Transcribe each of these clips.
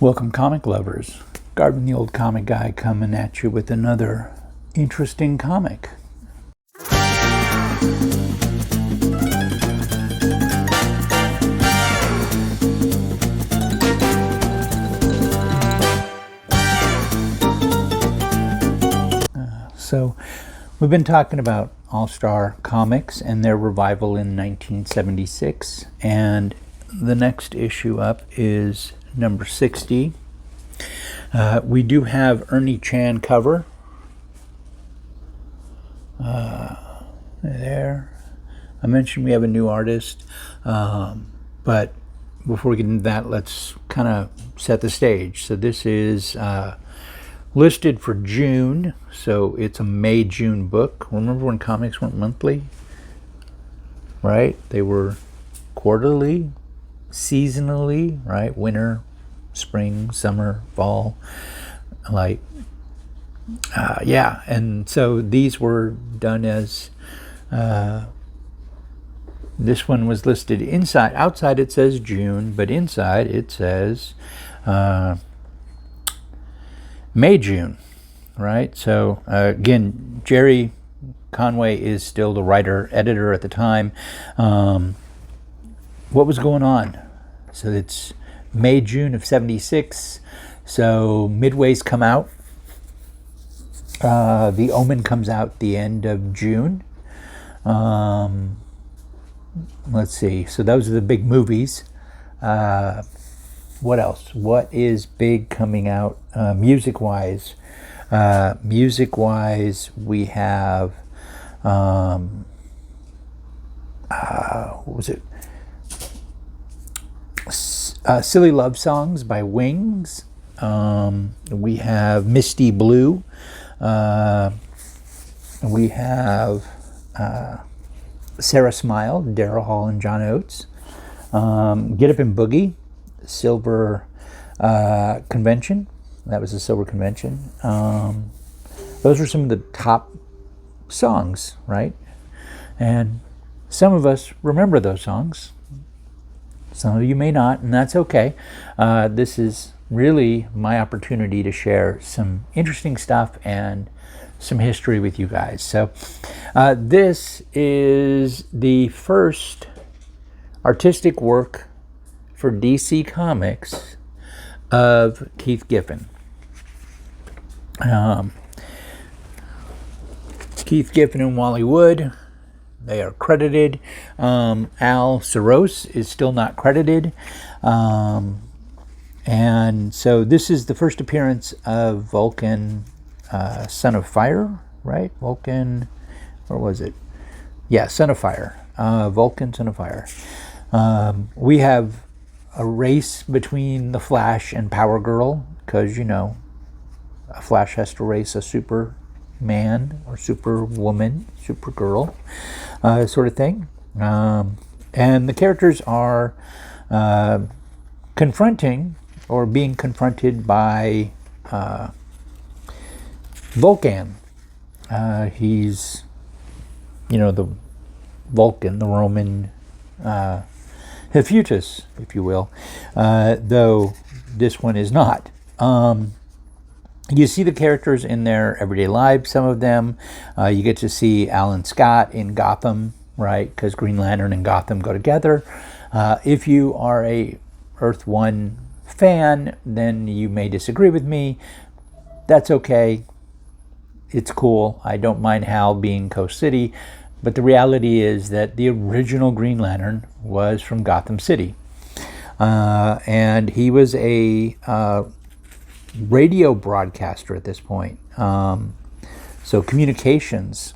Welcome, comic lovers. Garvin, the old comic guy, coming at you with another interesting comic. So, we've been talking about All-Star Comics and their revival in 1976, and the next issue up is number 60. We do have Ernie Chan cover. There. I mentioned we have a new artist, but before we get into that, let's kind of set the stage. So this is listed for June, so it's a May-June book. Remember when comics weren't monthly? Right? They were quarterly, seasonally, right? Winter, spring, summer, fall, yeah. And so these were done as this one was listed inside. Outside it says June, but inside it says May-June, right? So again, Jerry Conway is still the editor at the time. What was going on? So it's May-June of 76. So Midway's come out. The Omen comes out the end of June. Let's see. So those are the big movies. What else? What is big coming out music-wise? Music-wise, we have what was it? Silly Love Songs by Wings. We have Misty Blue. We have Sarah Smile, Daryl Hall and John Oates. Get Up and Boogie, Silver Convention. That was the Silver Convention. Those are some of the top songs, right? And some of us remember those songs. Some of you may not, and that's okay. This is really my opportunity to share some interesting stuff and some history with you guys. So this is the first artistic work for DC Comics of Keith Giffen. Keith Giffen and Wally Wood, they are credited. Al Saros is still not credited. And so this is the first appearance of Vulcan, Son of Fire, right? Vulcan, or was it? Yeah, Son of Fire. Vulcan, Son of Fire. We have a race between the Flash and Power Girl, because, you know, a Flash has to race a Superman or Superwoman, Supergirl, sort of thing. And the characters are confronting or being confronted by Vulcan. He's, you know, the Vulcan, the Roman Hephaestus, if you will, though this one is not. You see the characters in their everyday lives, some of them. You get to see Alan Scott in Gotham, right? Because Green Lantern and Gotham go together. If you are a Earth 1 fan, then you may disagree with me. That's okay. It's cool. I don't mind Hal being Coast City. But the reality is that the original Green Lantern was from Gotham City. And he was a radio broadcaster at this point. So communications.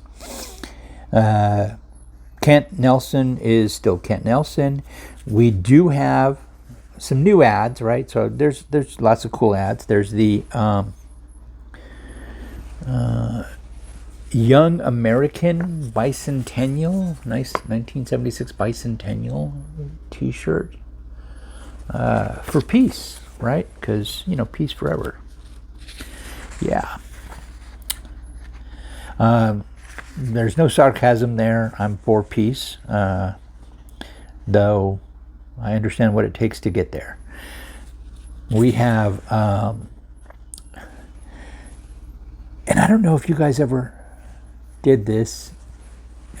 Kent Nelson is still Kent Nelson. We do have some new ads, right? So there's lots of cool ads. There's the Young American Bicentennial, nice 1976 Bicentennial t-shirt for peace, right? Because, you know, peace forever. Yeah. There's no sarcasm there. I'm for peace, though I understand what it takes to get there. We have, and I don't know if you guys ever did this,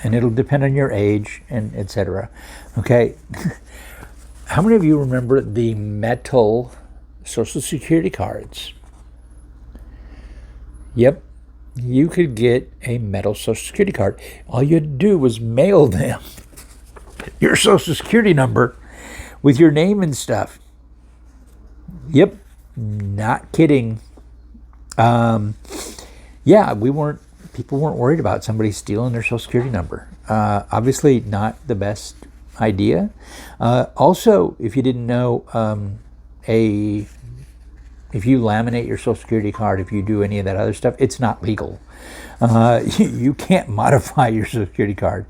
and it'll depend on your age and etc. Okay, how many of you remember the metal Social Security cards? Yep, you could get a metal Social Security card. All you had to do was mail them your Social Security number with your name and stuff. Yep, not kidding. Yeah, people weren't worried about somebody stealing their Social Security number. Obviously not the best idea. Also, if you didn't know, if you laminate your Social Security card, if you do any of that other stuff, it's not legal. You can't modify your Social Security card,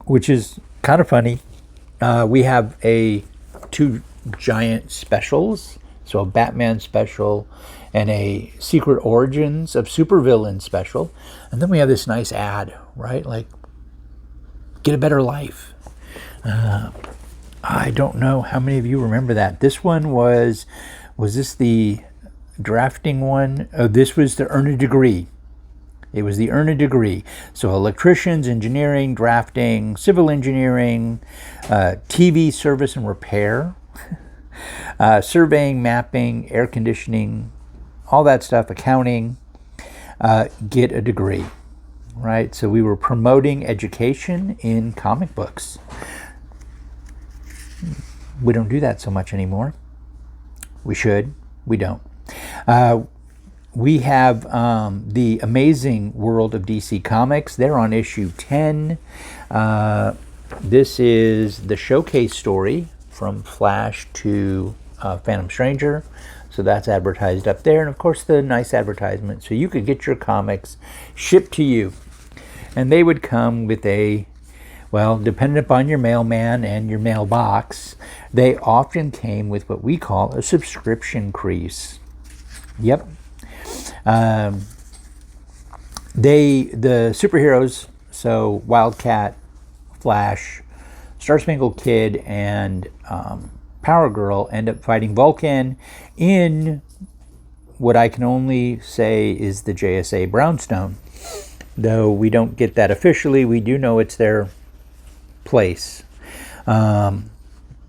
which is kind of funny. We have two giant specials, so a Batman special and a Secret Origins of Supervillain special, and then we have this nice ad, right? Like, get a better life. I don't know how many of you remember that. This one was this the drafting one? Oh, this was the earn a degree. It was the earn a degree. So electricians, engineering, drafting, civil engineering, TV service and repair, surveying, mapping, air conditioning, all that stuff, accounting, get a degree, right? So we were promoting education in comic books. We don't do that so much anymore. We should. We don't. We have the Amazing World of DC Comics. They're on issue 10. This is the showcase story from Flash to Phantom Stranger. So that's advertised up there. And of course the nice advertisement. So you could get your comics shipped to you. And they would come with depending upon your mailman and your mailbox, they often came with what we call a subscription crease. Yep. The superheroes, so Wildcat, Flash, Star Spangled Kid, and Power Girl end up fighting Vulcan in what I can only say is the JSA Brownstone. Though we don't get that officially, we do know it's their place. And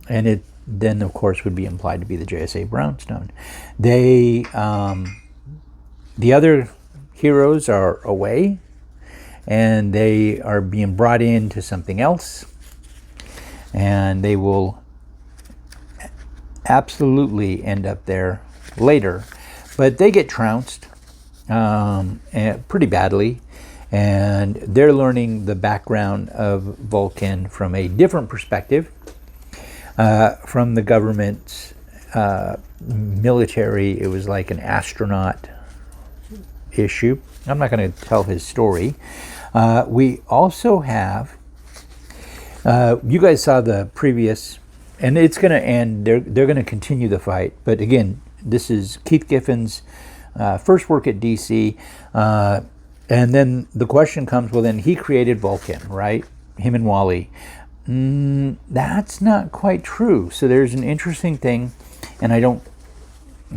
it then, of course, would be implied to be the JSA Brownstone. The other heroes are away, and they are being brought into something else, and they will absolutely end up there later. But they get trounced pretty badly, and they're learning the background of Vulcan from a different perspective, from the government's military. It was like an astronaut issue. I'm not going to tell his story. We also have, you guys saw the previous, and it's going to end, they're going to continue the fight. But again, this is Keith Giffen's first work at DC. And then the question comes, well, then he created Vulcan, right? Him and Wally. That's not quite true. So there's an interesting thing, and I don't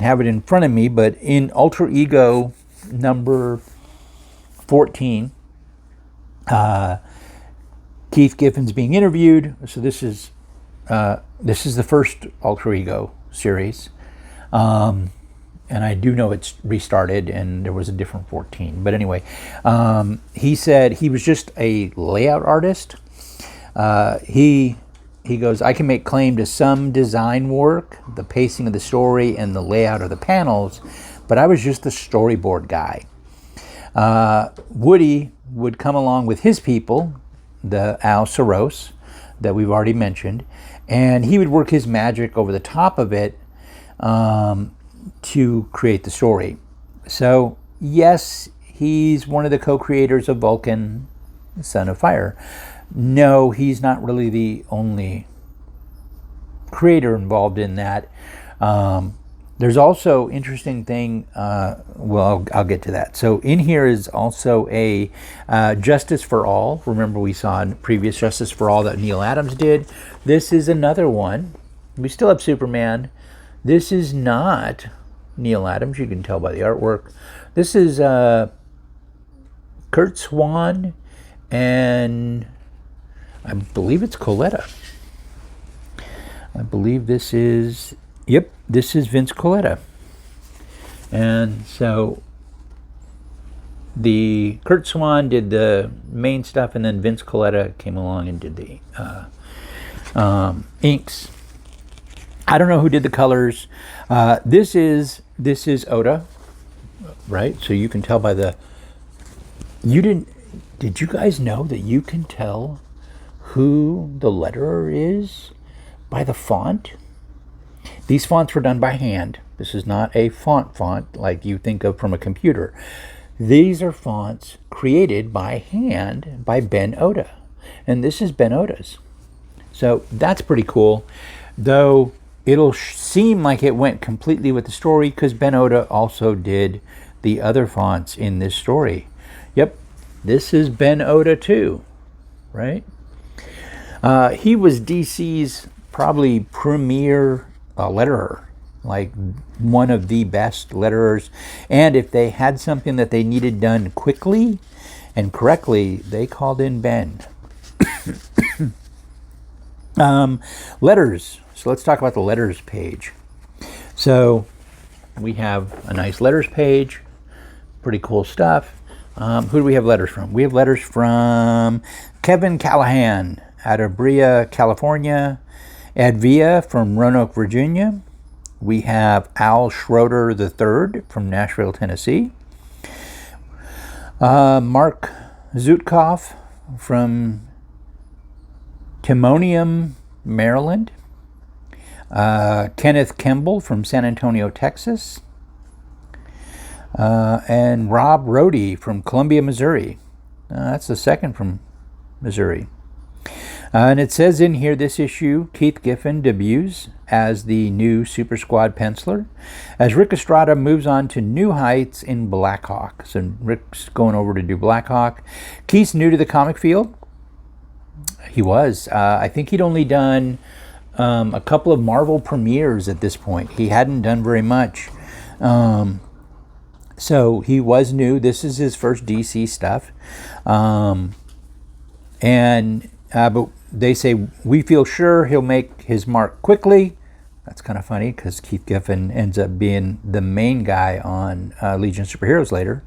have it in front of me, but in Alter Ego number 14, Keith Giffen's being interviewed. So this is the first Alter Ego series. And I do know it's restarted, and there was a different 14. But anyway, he said he was just a layout artist. He goes, I can make claim to some design work, the pacing of the story, and the layout of the panels, but I was just the storyboard guy. Woody would come along with his people, the Al Soros that we've already mentioned, and he would work his magic over the top of it to create the story. So yes, he's one of the co-creators of Vulcan, Son of Fire. No, he's not really the only creator involved in that. There's also interesting thing, I'll get to that. So in here is also a Justice for All. Remember we saw in previous Justice for All that Neil Adams did. This is another one We still have Superman. This is not Neil Adams. You can tell by the artwork. This is Kurt Swan, and I believe it's Coletta. I believe this is, yep, this is Vince Coletta. And so the Kurt Swan did the main stuff, and then Vince Coletta came along and did the inks. I don't know who did the colors. This is Oda, right? So you can tell by the. Did you guys know that you can tell who the letterer is by the font? These fonts were done by hand. This is not a font like you think of from a computer. These are fonts created by hand by Ben Oda. And this is Ben Oda's. So that's pretty cool. Though it'll seem like it went completely with the story because Ben Oda also did the other fonts in this story. Yep, this is Ben Oda too, right? He was DC's probably premier letterer, like one of the best letterers. And if they had something that they needed done quickly and correctly, they called in Ben. Letters. So let's talk about the letters page. So we have a nice letters page. Pretty cool stuff. Who do we have letters from? We have letters from Kevin Callahan out of Brea, California. Advia from Roanoke, Virginia. We have Al Schroeder III from Nashville, Tennessee. Mark Zutkoff from Timonium, Maryland. Kenneth Kemble from San Antonio, Texas. And Rob Rohde from Columbia, Missouri. That's the second from Missouri. And it says in here, this issue, Keith Giffen debuts as the new Super Squad penciler as Rick Estrada moves on to new heights in Blackhawk. So Rick's going over to do Blackhawk. Keith's new to the comic field. He was. I think he'd only done a couple of Marvel premieres at this point. He hadn't done very much. So he was new. This is his first DC stuff. But they say, we feel sure he'll make his mark quickly. That's kind of funny because Keith Giffen ends up being the main guy on Legion of Superheroes later,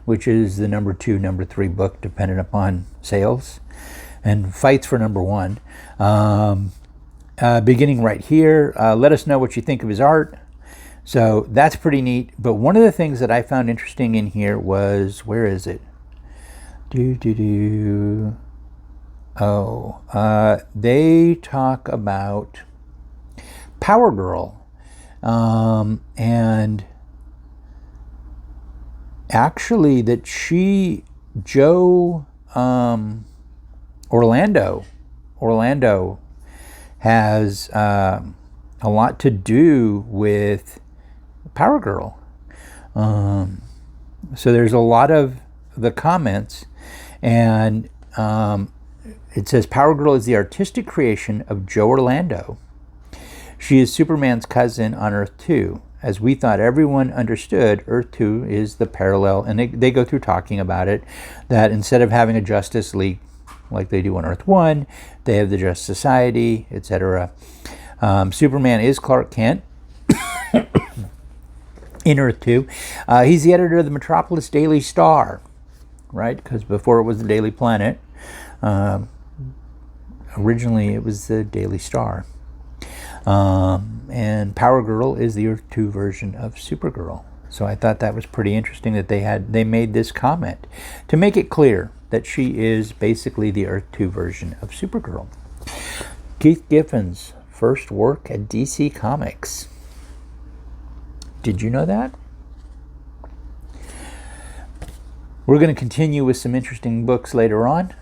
which is the number 2, number 3 book, depending upon sales, and fights for number 1. Beginning right here, let us know what you think of his art. So that's pretty neat. But one of the things that I found interesting in here was, where is it? They talk about Power Girl, and actually that Joe Orlando has a lot to do with Power Girl. So there's a lot of the comments, and it says Power Girl is the artistic creation of Joe Orlando. She is Superman's cousin on Earth 2. As we thought everyone understood, Earth 2 is the parallel, and they go through talking about it, that instead of having a Justice League like they do on Earth 1, they have the Just Society, etc. Superman is Clark Kent in Earth 2. He's the editor of the Metropolis Daily Star, right? Because before it was the Daily Planet. Originally it was the Daily Star. And Power Girl is the Earth 2 version of Supergirl. So I thought that was pretty interesting that they made this comment to make it clear that she is basically the Earth 2 version of Supergirl. Keith Giffen's first work at DC Comics. Did you know that? We're going to continue with some interesting books later on.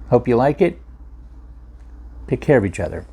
Hope you like it. Take care of each other.